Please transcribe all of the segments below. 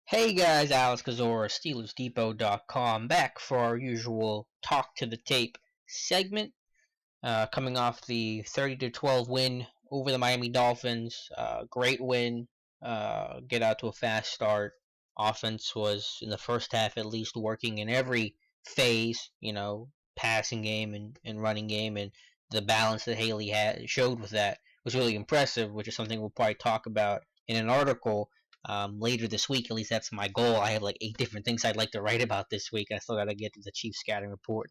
Hey guys, Alex Kazora, SteelersDepot.com, back for our usual talk to the tape segment. Coming off the 30-12 win over the Miami Dolphins, great win. Get out to a fast start. Offense was in the first half at least working in every phase, passing game and running game, and the balance that Haley had showed with that was really impressive, which is something we'll probably talk about in an article later this week. At least that's my goal. I have like 8 different things I'd like to write about this week. I still got to get to the Chiefs scouting report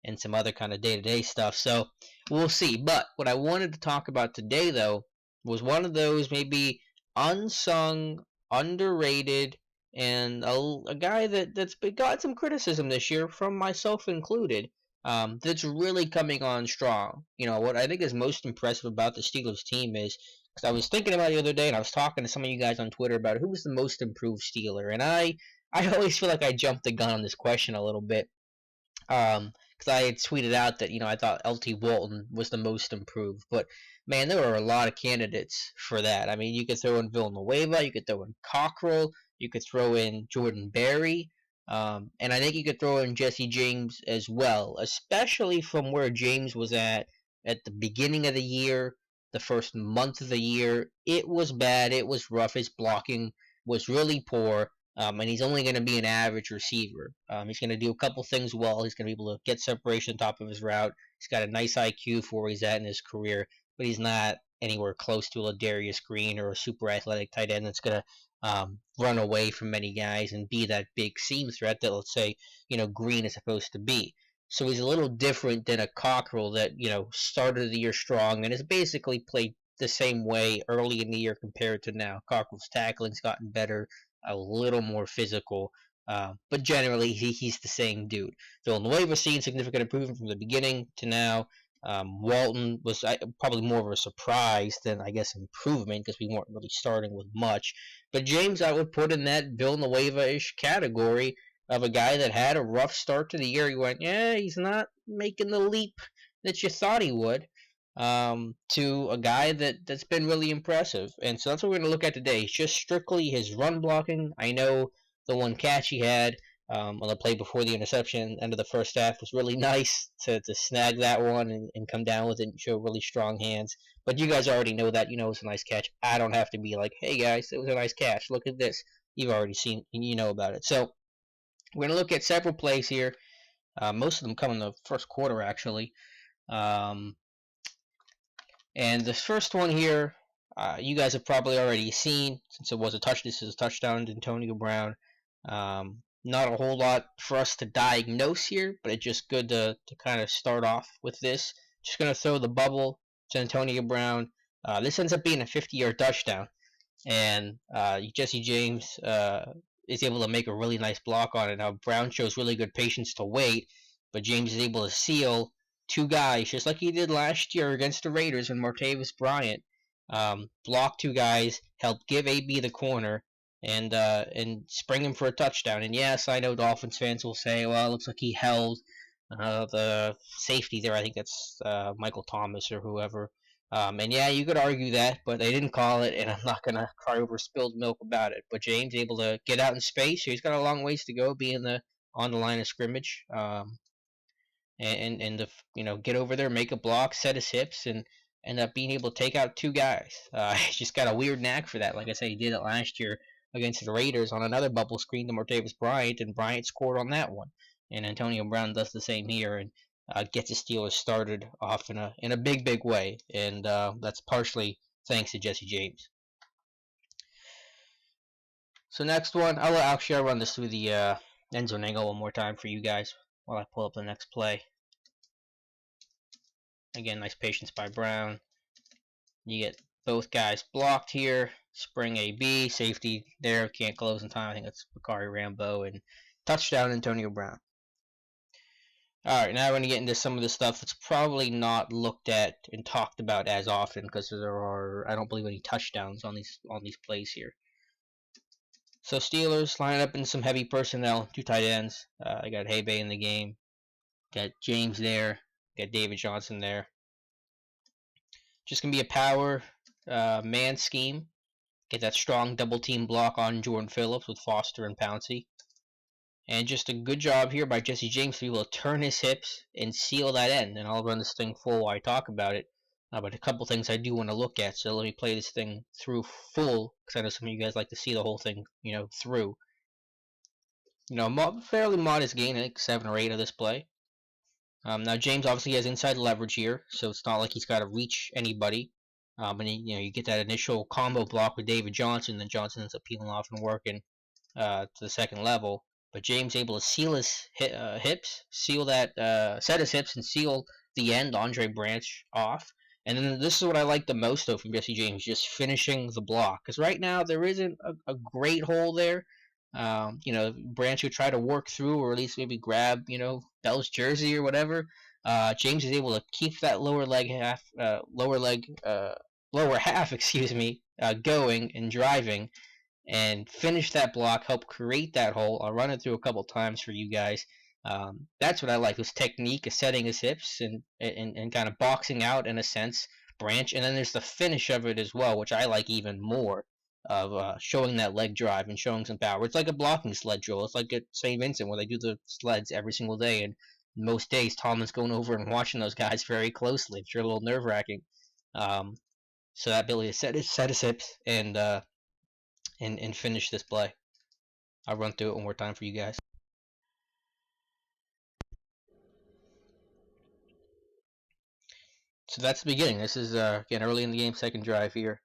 and some other kind of day-to-day stuff. So we'll see. But what I wanted to talk about today, though, was one of those maybe unsung, underrated, and a guy that's got some criticism this year, from myself included. That's really coming on strong. What I think is most impressive about the Steelers team is, because I was thinking about it the other day, and I was talking to some of you guys on Twitter about who was the most improved Steeler, and I always feel like I jumped the gun on this question a little bit. Because I had tweeted out that I thought LT Walton was the most improved, but man, there were a lot of candidates for that. I mean, you could throw in Villanueva, you could throw in Cockrell, you could throw in Jordan Berry, and I think you could throw in Jesse James as well, especially from where James was at the beginning of the year, the first month of the year. It was bad, it was rough. His blocking was really poor. And he's only going to be an average receiver. He's going to do a couple things well. He's going to be able to get separation on top of his route. He's got a nice IQ for where he's at in his career, but he's not anywhere close to a Darius Green or a super athletic tight end that's going to run away from many guys and be that big seam threat that, let's say, Green is supposed to be. So he's a little different than a Cockrell that, started the year strong and has basically played the same way early in the year compared to now. Cockrell's tackling's gotten better, a little more physical. But generally, he's the same dude. Villanueva seen significant improvement from the beginning to now. Walton was probably more of a surprise than, I guess, improvement, because we weren't really starting with much. But James, I would put in that Villanueva-ish category of a guy that had a rough start to the year. He went, yeah, he's not making the leap that you thought he would, to a guy that's been really impressive. And so that's what we're going to look at today. It's just strictly his run blocking. I know the one catch he had on the play before the interception, end of the first half, was really nice to snag that one and come down with it and show really strong hands. But you guys already know that. It was a nice catch. I don't have to be like, hey guys, it was a nice catch. Look at this. You've already seen and you know about it. So we're going to look at several plays here. Most of them come in the first quarter, actually. Um, and the first one here, you guys have probably already seen, since it was a touch. This is a touchdown to Antonio Brown. Not a whole lot for us to diagnose here, but it's just good to kind of start off with this. Just going to throw the bubble to Antonio Brown. This ends up being a 50-yard touchdown, and Jesse James is able to make a really nice block on it. Now, Brown shows really good patience to wait, but James is able to seal two guys, just like he did last year against the Raiders when Martavis Bryant blocked two guys, helped give AB the corner, and spring him for a touchdown. And yes, I know Dolphins fans will say, well, it looks like he held the safety there. I think that's Michael Thomas or whoever. And yeah, you could argue that, but they didn't call it, and I'm not gonna cry over spilled milk about it. But James able to get out in space. He's got a long ways to go, being on the line of scrimmage, and the get over there, make a block, set his hips, and end up being able to take out two guys. He's just got a weird knack for that. Like I said, he did it last year against the Raiders on another bubble screen to Martavis Bryant, and Bryant scored on that one. And Antonio Brown does the same here, and gets the Steelers started off in a big way, and that's partially thanks to Jesse James. So next one, I'll run this through the end zone angle one more time for you guys while I pull up the next play. Again, nice patience by Brown. You get both guys blocked here. Spring AB, safety there, can't close in time. I think that's Bakari Rambo, and touchdown Antonio Brown. Alright, now we're going to get into some of the stuff that's probably not looked at and talked about as often, because there are, I don't believe, any touchdowns on these plays here. So Steelers line up in some heavy personnel, two tight ends. I got Hay Bay in the game. Got James there. Got David Johnson there. Just going to be a power man scheme. Get that strong double team block on Jordan Phillips with Foster and Pouncey. And just a good job here by Jesse James to be able to turn his hips and seal that end. And I'll run this thing full while I talk about it. But a couple things I do want to look at. So let me play this thing through full, because I know some of you guys like to see the whole thing, through. Fairly modest gain, I think 7 or 8 of this play. Now James obviously has inside leverage here, so it's not like he's got to reach anybody. And you get that initial combo block with David Johnson, then Johnson ends up peeling off and working to the second level. But James able to seal his hips, seal that, set his hips, and seal the end, Andre Branch, off. And then this is what I like the most, though, from Jesse James, just finishing the block. Because right now, there isn't a great hole there. Branch would try to work through, or at least maybe grab, Bell's jersey or whatever. James is able to keep that lower half, excuse me, going and driving, and finish that block, help create that hole. I'll run it through a couple times for you guys. That's what I like, this technique of setting his hips and kind of boxing out, in a sense, Branch. And then there's the finish of it as well, which I like even more, of showing that leg drive and showing some power. It's like a blocking sled drill. It's like at St. Vincent where they do the sleds every single day, and most days Tomlin's going over and watching those guys very closely. It's sure a little nerve-wracking. So that ability to set his hips and finish this play. I'll run through it one more time for you guys. So that's the beginning. This is, again, early in the game, second drive here.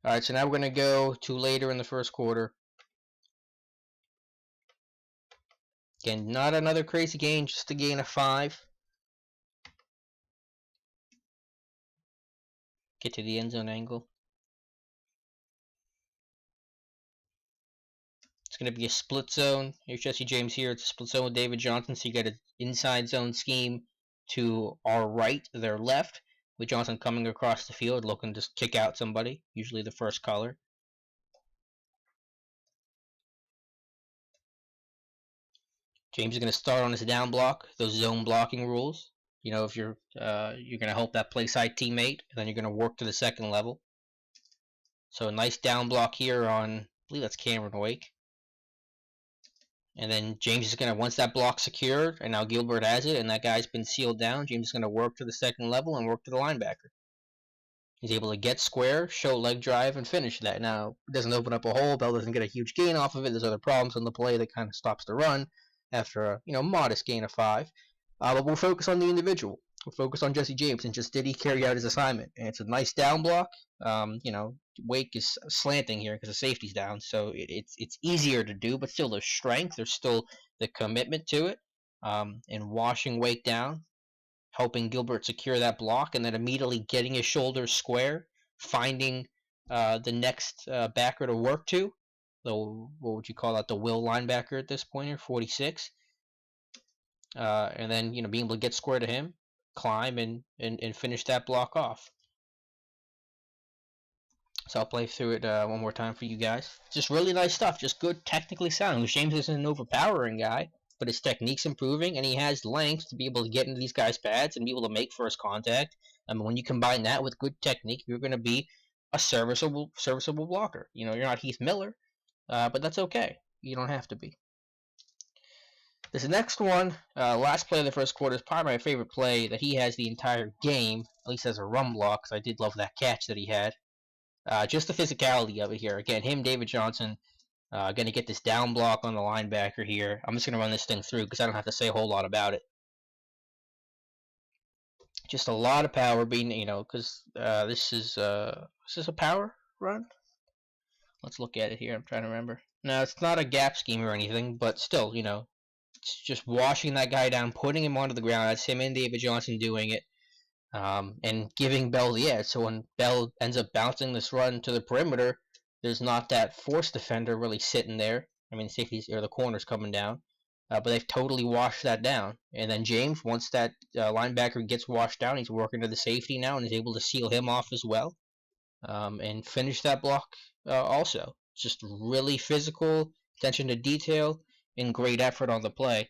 Alright, so now we're going to go to later in the first quarter. Again, not another crazy gain, just a gain of 5. Get to the end zone angle. It's going to be a split zone. Here's Jesse James here. It's a split zone with David Johnson, so you got an inside zone scheme to our right, their left, with Johnson coming across the field looking to kick out somebody, usually the first color. James is going to start on his down block, those zone blocking rules. If you're going to help that play side teammate, and then you're going to work to the second level. So a nice down block here on, I believe that's Cameron Wake. And then James is going to, once that block's secured, and now Gilbert has it, and that guy's been sealed down, James is going to work to the second level and work to the linebacker. He's able to get square, show leg drive, and finish that. Now, it doesn't open up a hole. Bell doesn't get a huge gain off of it. There's other problems on the play that kind of stops the run after a modest gain of 5. But we'll focus on the individual. We'll focus on Jesse James and just did he carry out his assignment. And it's a nice down block. Wake is slanting here because the safety's down, so it's easier to do, but still there's strength. There's still the commitment to it. And washing Wake down, helping Gilbert secure that block, and then immediately getting his shoulders square, finding the next backer to work to. What would you call that? The will linebacker at this point here, 46. And then being able to get square to him, climb and finish that block off. So I'll play through it one more time for you guys. Just really nice stuff. Just good, technically sound. James isn't an overpowering guy, but his technique's improving, and he has length to be able to get into these guys' pads and be able to make first contact. When you combine that with good technique, you're going to be a serviceable blocker. You're not Heath Miller, but that's okay. You don't have to be. This next one, last play of the first quarter, is probably my favorite play that he has the entire game, at least as a run block, because I did love that catch that he had. Just the physicality of it here. Again, David Johnson, going to get this down block on the linebacker here. I'm just going to run this thing through because I don't have to say a whole lot about it. Just a lot of power being, because this is a power run? Let's look at it here. I'm trying to remember. No, it's not a gap scheme or anything, but still, it's just washing that guy down, putting him onto the ground. That's him and David Johnson doing it. And giving Bell the edge. So when Bell ends up bouncing this run to the perimeter, there's not that force defender really sitting there. Safeties or the corners coming down. But they've totally washed that down. And then James, once that linebacker gets washed down, he's working to the safety now and is able to seal him off as well. And finish that block also. Just really physical, attention to detail, and great effort on the play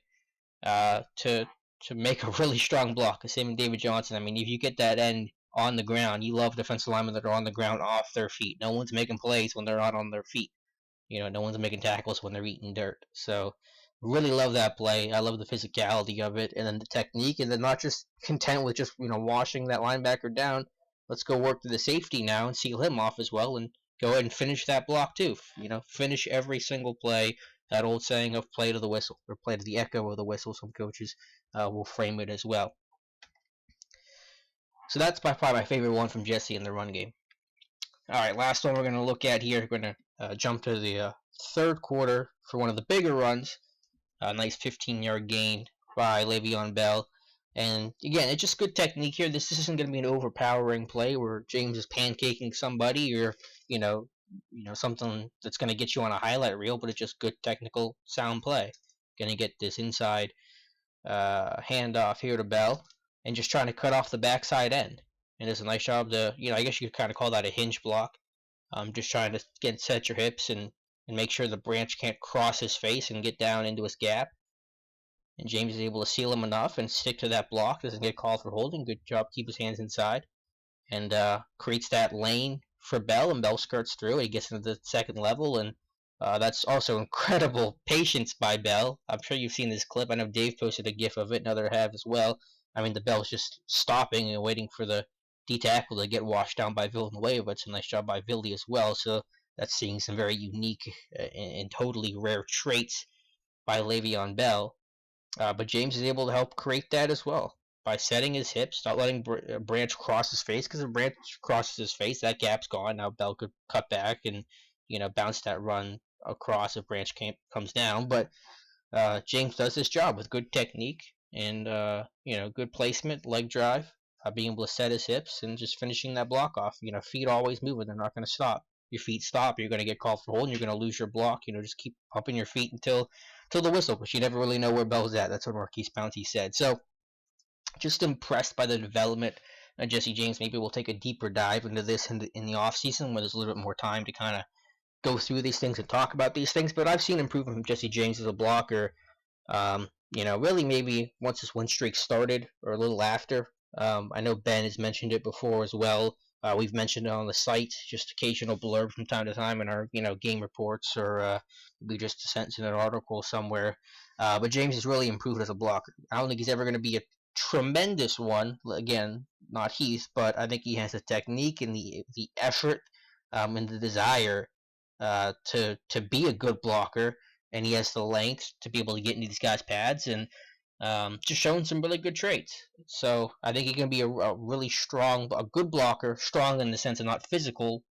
to make a really strong block. Same with David Johnson. If you get that end on the ground. You love defensive linemen that are on the ground off their feet. No one's making plays when they're not on their feet. No one's making tackles when they're eating dirt. So really love that play. I love the physicality of it, and then the technique, and then not just content with just washing that linebacker down. Let's go work to the safety now and seal him off as well, and go ahead and finish that block too. Finish every single play. That old saying of play to the whistle, or play to the echo of the whistle. Some coaches will frame it as well. So that's by far my favorite one from Jesse in the run game. All right, last one we're going to look at here. We're going to jump to the third quarter for one of the bigger runs. A nice 15-yard gain by Le'Veon Bell. And again, it's just good technique here. This isn't going to be an overpowering play where James is pancaking somebody, or something that's going to get you on a highlight reel, but it's just good technical sound play. Going to get this inside handoff here to Bell, and just trying to cut off the backside end. And it's a nice job to, I guess you could kind of call that a hinge block. Just trying to set your hips and make sure the branch can't cross his face and get down into his gap. And James is able to seal him enough and stick to that block. Doesn't get called for holding. Good job, keep his hands inside. And creates that lane for Bell, and Bell skirts through. He gets into the second level, and that's also incredible patience by Bell. I'm sure you've seen this clip. I know Dave posted a GIF of it, and others have as well. I mean, the Bell's just stopping and waiting for the D-tackle to get washed down by Villanueva. It's a nice job by Vildy as well. So that's seeing some very unique and totally rare traits by Le'Veon Bell. But James is able to help create that as well by setting his hips, not letting Branch cross his face, because if Branch crosses his face, that gap's gone. Now Bell could cut back and bounce that run across if Branch comes down. But James does his job with good technique and good placement, leg drive, being able to set his hips and just finishing that block off. Feet always moving; they're not going to stop. Your feet stop, you're going to get called for holding. You're going to lose your block. Just keep pumping your feet until the whistle, but you never really know where Bell's at. That's what Marquise Pouncey said. So just impressed by the development of Jesse James. Maybe we'll take a deeper dive into this in the off season when there's a little bit more time to kind of go through these things and talk about these things. But I've seen improvement from Jesse James as a blocker. Really maybe once this win streak started or a little after. I know Ben has mentioned it before as well. We've mentioned it on the site, just occasional blurb from time to time in our game reports, or maybe just a sentence in an article somewhere. But James has really improved as a blocker. I don't think he's ever going to be a tremendous one. Again, not Heath, but I think he has the technique and the effort and the desire to be a good blocker, and he has the length to be able to get into these guys' pads, and just showing some really good traits. So I think he can be a really strong, a good blocker, strong in the sense of not physical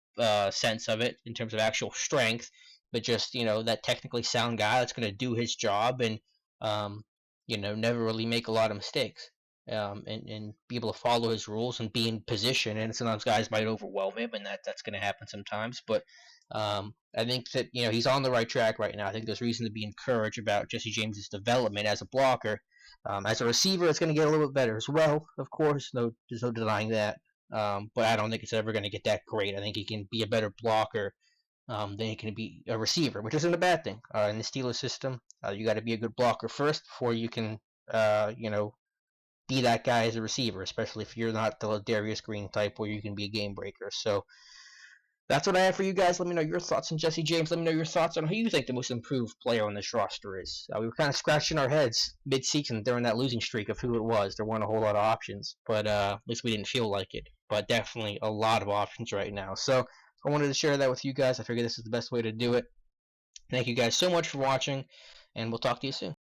sense of it in terms of actual strength, but just that technically sound guy that's going to do his job and never really make a lot of mistakes. And be able to follow his rules and be in position. And sometimes guys might overwhelm him, and that's going to happen sometimes. But I think that he's on the right track right now. I think there's reason to be encouraged about Jesse James's development as a blocker. As a receiver, it's going to get a little bit better as well. Of course, there's no denying that. But I don't think it's ever going to get that great. I think he can be a better blocker than he can be a receiver, which isn't a bad thing. In the Steelers system, you got to be a good blocker first before you can, be that guy as a receiver, especially if you're not the Darius Green type where you can be a game breaker. So that's what I have for you guys. Let me know your thoughts on Jesse James. Let me know your thoughts on who you think the most improved player on this roster is. We were kind of scratching our heads mid-season during that losing streak of who it was. There weren't a whole lot of options, but at least we didn't feel like it. But definitely a lot of options right now. So I wanted to share that with you guys. I figured this is the best way to do it. Thank you guys so much for watching, and we'll talk to you soon.